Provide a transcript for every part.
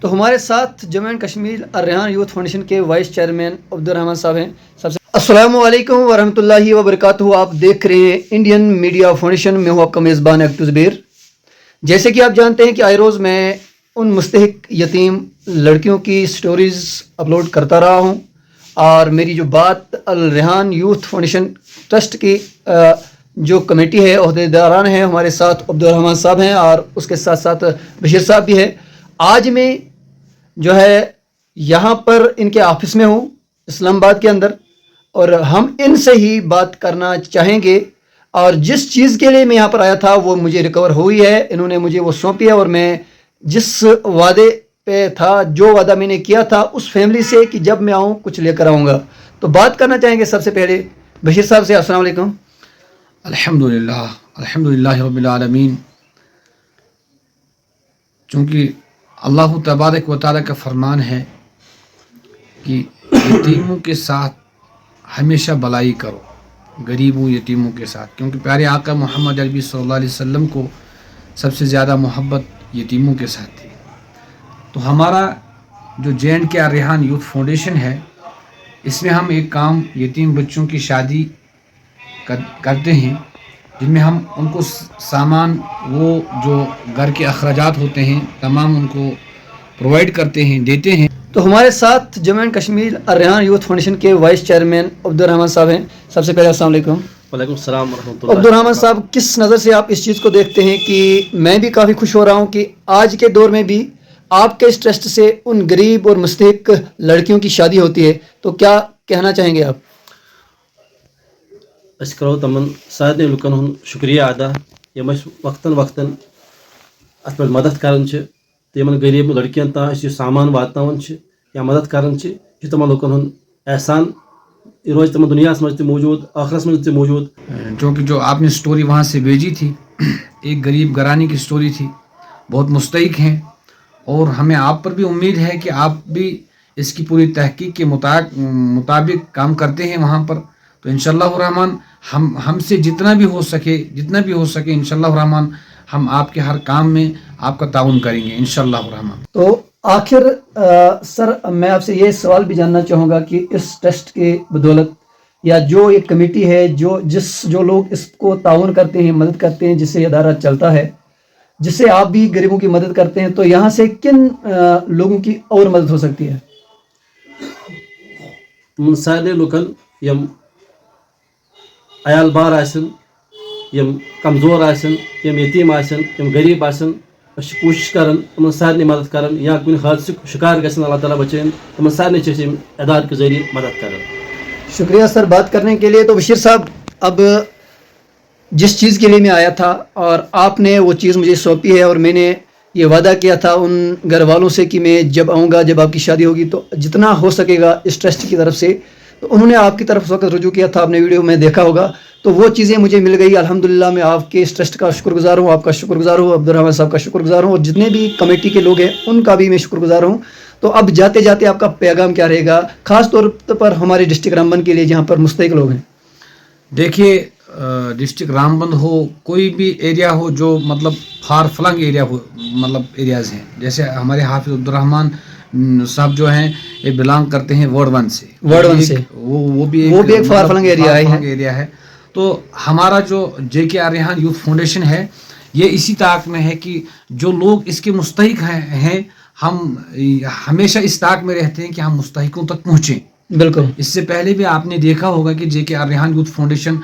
تو ہمارے ساتھ Jammu and Kashmir الریحان youth foundation کے وائس چیئرمین عبدالرحمان صاحب ہیں. سب سے السلام علیکم ورحمۃ اللہ وبرکاتہ. آپ دیکھ رہے ہیں انڈین میڈیا فاؤنڈیشن. میں ہوں آپ کا میزبان ایکٹو زبیر. جیسے کہ آپ جانتے ہیں کہ آئے روز میں ان مستحق یتیم لڑکیوں کی سٹوریز اپلوڈ کرتا رہا ہوں، اور میری جو بات الریحان یوتھ فاؤنڈیشن ٹرسٹ کی جو کمیٹی ہے، عہدے داران ہیں، ہمارے ساتھ عبدالرحمان صاحب ہیں اور اس کے ساتھ ساتھ بشیر صاحب بھی ہے. آج میں جو ہے یہاں پر ان کے آفس میں ہوں اسلام آباد کے اندر، اور ہم ان سے ہی بات کرنا چاہیں گے. اور جس چیز کے لیے میں یہاں پر آیا تھا وہ مجھے ریکور ہوئی ہے. انہوں نے مجھے وہ سونپی ہے، اور میں جس وعدے پہ تھا، جو وعدہ میں نے کیا تھا اس فیملی سے کہ جب میں آؤں کچھ لے کر آؤں گا. تو بات کرنا چاہیں گے سب سے پہلے بشیر صاحب سے. السلام علیکم. الحمدللہ رب العالمین. چونکہ اللہ تبارک و تعالیٰ کا فرمان ہے کہ یتیموں کے ساتھ ہمیشہ بلائی کرو، غریبوں یتیموں کے ساتھ، کیونکہ پیارے آقا محمد عربی صلی اللہ علیہ وسلم کو سب سے زیادہ محبت یتیموں کے ساتھ تھی. تو ہمارا جو JNK الریحان یوتھ فاؤنڈیشن ہے، اس میں ہم ایک کام یتیم بچوں کی شادی کرتے ہیں، جن میں ہم ان کو سامان، وہ جو گھر کے اخراجات ہوتے ہیں، تمام ان کو پرووائڈ کرتے ہیں، دیتے ہیں. تو ہمارے ساتھ Jammu and Kashmir الریحان youth foundation کے وائس چیئرمین عبدالرحمان صاحب ہیں. سب سے پہلے السلام علیکم. وعلیکم السلام ورحمۃ اللہ. عبدالرحمان صاحب، کس نظر سے آپ اس چیز کو دیکھتے ہیں کہ میں بھی کافی خوش ہو رہا ہوں کہ آج کے دور میں بھی آپ کے اس ٹرسٹ سے ان غریب اور مستحق لڑکیوں کی شادی ہوتی ہے، تو کیا کہنا چاہیں گے آپ؟ اس کرو تمن سارے لکن ہن شکریہ ادا یم وقتاً وقتاً ات پہ مدد کران تمن غریب لڑکین تام یہ سامان واتناون یا مدد کران یہ تمن لکن ہن احسان یہ روز تمن دنیا مجھ موجود، آخرت مجھ موجود. چونکہ جو آپ نے سٹوری وہاں سے بھیجی تھی، ایک غریب گھرانے کی سٹوری تھی، بہت مستحق ہیں، اور ہمیں آپ پر بھی امید ہے کہ آپ بھی اس کی پوری تحقیق کے مطابق کام کرتے ہیں وہاں پر. تو انشاءاللہ الرحمن ہم سے جتنا بھی ہو سکے انشاءاللہ الرحمن ہم آپ کے ہر کام میں آپ کا تعاون کریں گے انشاءاللہ الرحمن. تو آخر سر، میں آپ سے یہ سوال بھی جاننا چاہوں گا کہ اس ٹرسٹ کے بدولت، یا جو ایک کمیٹی ہے، جو لوگ اس کو تعاون کرتے ہیں، مدد کرتے ہیں، جس سے یہ ادارہ چلتا ہے، جس سے آپ بھی غریبوں کی مدد کرتے ہیں، تو یہاں سے کن لوگوں کی اور مدد ہو سکتی ہے؟ سارے لکن یم عیال بار آسن، یم کمزور آسن، یم یتیم آسن، یم غریب آسن، اس کوشش کران تمن سارے مدد کران، یا کن حادثہ شکار گژھن اللہ تعالیٰ بچائن، تمن سارے ادارے کے ذریعے مدد کران. شکریہ سر بات کرنے کے لیے. تو بشیر صاحب، اب جس چیز کے لیے میں آیا تھا اور آپ نے وہ چیز مجھے سونپی ہے، اور میں نے یہ وعدہ کیا تھا ان گھر والوں سے کہ میں جب آؤں گا، جب آپ کی شادی ہوگی، تو جتنا ہو سکے گا اس ٹرسٹ کی طرف سے، تو انہوں نے آپ کی طرف اس وقت رجوع کیا تھا، آپ نے ویڈیو میں دیکھا ہوگا. تو وہ چیزیں مجھے مل گئی الحمدللہ. میں آپ کے اس ٹرسٹ کا شکر گزار ہوں، آپ کا شکر گزار ہوں، عبدالرحمان صاحب کا شکر گزار ہوں، اور جتنے بھی کمیٹی کے لوگ ہیں ان کا بھی میں شکر گزار ہوں. تو اب جاتے جاتے آپ کا پیغام کیا رہے گا، خاص طور پر ہمارے ڈسٹرکٹ رامبن کے لیے جہاں پر مستحق لوگ ہیں؟ دیکھیے، ڈسٹرکٹ رامبن ہو، کوئی بھی ایریا ہو جو مطلب فار فلنگ ایریا ہو، مطلب ایریاز ہیں، جیسے ہمارے حافظ عبدالرحمان صاحب جو ہیں یہ بلانگ کرتے ہیں وارڈ 1 سے. وہ بھی ایک فار فلنگ ایریا ہے. تو ہمارا جو JK الریحان یوتھ فاؤنڈیشن ہے، یہ اسی طاق میں ہے کہ جو لوگ اس کے مستحق ہیں، ہم ہمیشہ اس طاق میں رہتے ہیں کہ ہم مستحقوں تک پہنچیں. بالکل. اس سے پہلے بھی آپ نے دیکھا ہوگا کہ JK الریحان یوتھ فاؤنڈیشن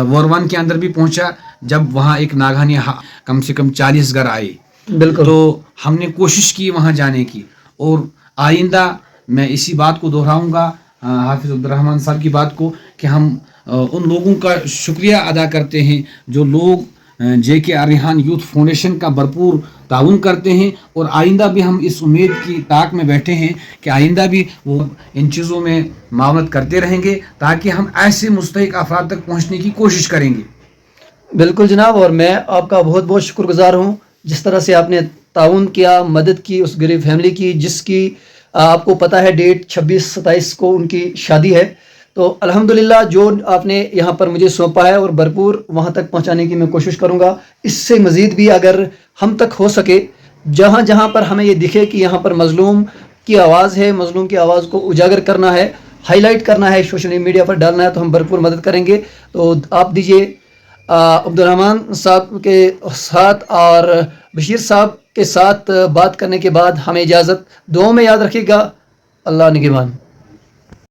وارڈ 1 کے اندر بھی پہنچا، جب وہاں ایک ناگہانی کم سے کم 40 گھر آئے. بالکل. تو ہم نے کوشش کی وہاں جانے کی، اور آئندہ میں اسی بات کو دہراؤں گا، حافظ عبدالرحمان صاحب کی بات کو، کہ ہم ان لوگوں کا شکریہ ادا کرتے ہیں جو لوگ JK الریحان یوتھ فاؤنڈیشن کا بھرپور تعاون کرتے ہیں. اور آئندہ بھی ہم اس امید کی طاق میں بیٹھے ہیں کہ آئندہ بھی وہ ان چیزوں میں معاونت کرتے رہیں گے، تاکہ ہم ایسے مستحق افراد تک پہنچنے کی کوشش کریں گے. بالکل جناب، اور میں آپ کا بہت بہت شکر گزار ہوں، جس طرح سے آپ نے تعاون کیا، مدد کی اس غریب فیملی کی، جس کی آپ کو پتہ ہے ڈیٹ 26-27 کو ان کی شادی ہے. تو الحمدللہ جو آپ نے یہاں پر مجھے سونپا ہے، اور بھرپور وہاں تک پہنچانے کی میں کوشش کروں گا. اس سے مزید بھی اگر ہم تک ہو سکے، جہاں جہاں پر ہمیں یہ دکھے کہ یہاں پر مظلوم کی آواز ہے، مظلوم کی آواز کو اجاگر کرنا ہے، ہائی لائٹ کرنا ہے، سوشل میڈیا پر ڈالنا ہے، تو ہم بھرپور مدد کریں گے. تو آپ دیجیے عبد الرحمن صاحب کے ساتھ اور بشیر صاحب کے ساتھ بات کرنے کے بعد ہمیں اجازت. دعاؤں میں یاد رکھیے گا. اللہ نگہبان.